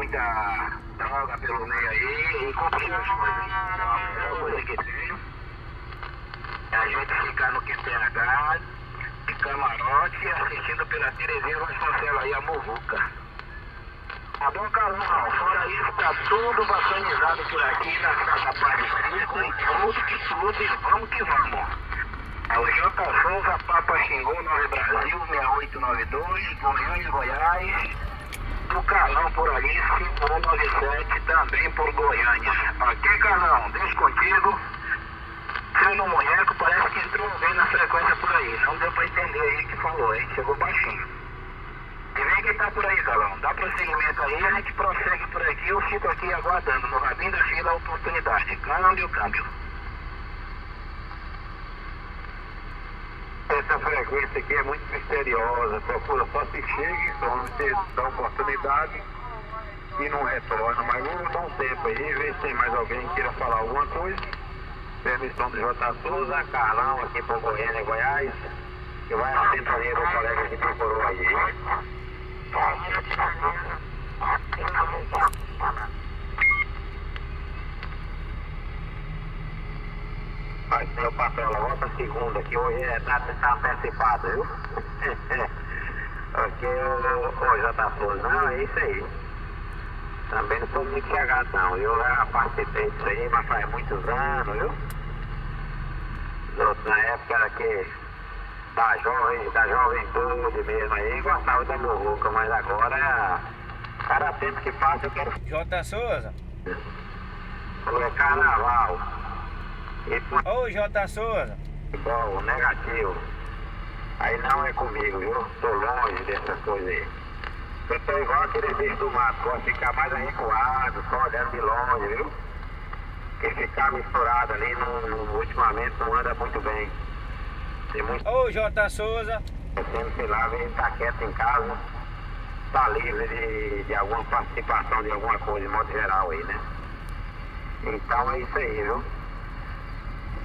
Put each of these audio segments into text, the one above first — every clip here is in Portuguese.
muita droga pelo meio aí e cumprir as coisas. Então, a melhor coisa que tem é a gente ficar no QTH, de camarote, assistindo pela Terezinha Vasconcelos aí, a Muvuca. Tá bom, Carlão? Fora isso, tá tudo bacanizado por aqui na Casa Paz Distrito e tudo, e vamos que vamos. É o J. Souza, Papa Xingu, Nove Brasil, 6892, Goiânia, Goiás. Do Carlão por ali, 5197, também por Goiânia. Ok, Carlão? Deixa contigo. Seu no Munheco, parece que entrou alguém na frequência por aí. Não deu pra entender aí o que falou, hein? Chegou baixinho. E vem quem tá por aí, Carlão. Dá prosseguimento aí, a gente prossegue por aqui. Eu fico aqui aguardando no rabinho da fila a oportunidade. Câmbio. Essa frequência aqui é muito misteriosa. Procura só se chega, então você dá oportunidade e não retorna. Mas vamos dar um tempo aí, ver se tem mais alguém que queira falar alguma coisa. Permissão do J. Souza, Carlão aqui por Goiânia, Goiás. Que vai à sintonia do colega que procurou aí. Mas meu patrão, volta segunda, que hoje é data antecipada, viu? Porque o J. Souza, não, é isso aí. Também não sou muito chegado não, eu já participei disso aí, mas faz muitos anos, viu? Na época era que da juventude mesmo aí, gostava da Muvuca, mas agora, cada tempo que passa eu quero... J. Souza. É carnaval. Ô, J. Souza. Bom, negativo. Aí não é comigo, viu? Tô longe dessas coisas aí. Eu tô igual aquele bicho do mato, gosto de ficar mais recuado, só olhando de longe, viu? Porque ficar misturado ali, ultimamente não anda muito bem. Ô, J. Souza. Sei lá, ele tá quieto em casa, tá livre de alguma participação de alguma coisa, de modo geral aí, né? Então é isso aí, viu?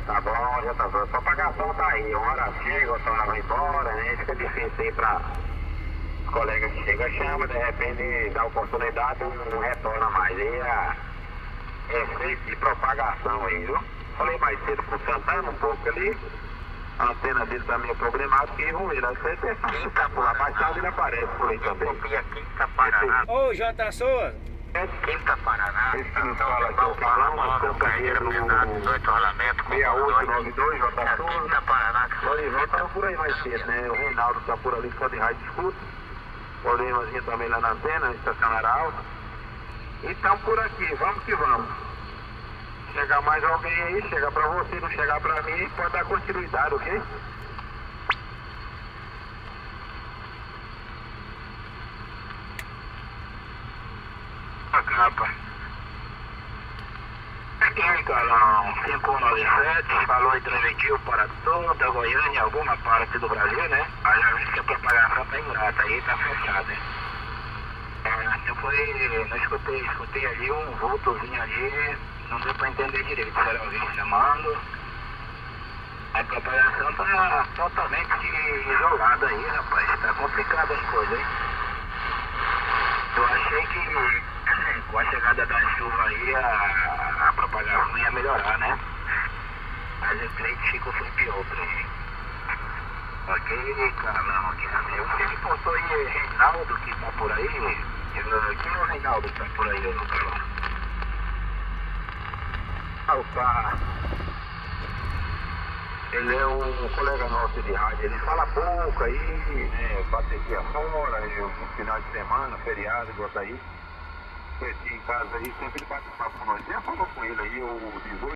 Tá bom, J. Souza, só pagação tá aí, uma hora chega, outra hora vai embora, né? Fica difícil aí pra os colegas que chegam, chama, de repente dá oportunidade, não retorna mais. Aí é efeito de propagação aí, viu? Falei mais cedo com o Santana um pouco ali. A antena dele tá meio problemática e ruim, né? Você tem que por lá, mais tarde ele aparece por aí também. Quinta Paraná. Ô, J. Souza. Quinta Paraná. Esse que nos fala aqui é o Carlão, mas companheiro no 6892, J. Souza. Quinta Paraná. O Olival tava por aí mais cedo, né? O Reinaldo tá por ali só de rádio escuta. Problemazinho também lá na antena, estacionária alta. E tamo por aqui, vamos que vamos. Chegar mais alguém aí, chega pra você, não chegar pra mim, pode dar continuidade, ok? Capa. Aqui, Carlão, 597, falou e transmitiu para toda a Goiânia, alguma parte do Brasil, né? Aí já vi que a propagação tá ingrata, aí tá fechada, né? Eu escutei ali um vultozinho ali. Não deu pra entender direito, era alguém chamando. A propagação tá totalmente isolada aí, rapaz. Tá complicado as coisas, hein? Eu achei que com a chegada da chuva aí a propagação ia melhorar, né? Mas eu creio que ficou foi pior pra ele. Ok, Carlão, aqui eu sei que postou aí Reinaldo que tá por aí. Quem é o Reinaldo que tá por aí, ô Carlão? Opa! Ele é um colega nosso de rádio, ele fala pouco aí, né? Bate aqui afora, no final de semana, feriado, igual tá aí. Em casa aí, sempre ele bate papo com nós. Já falou com ele aí, o 18.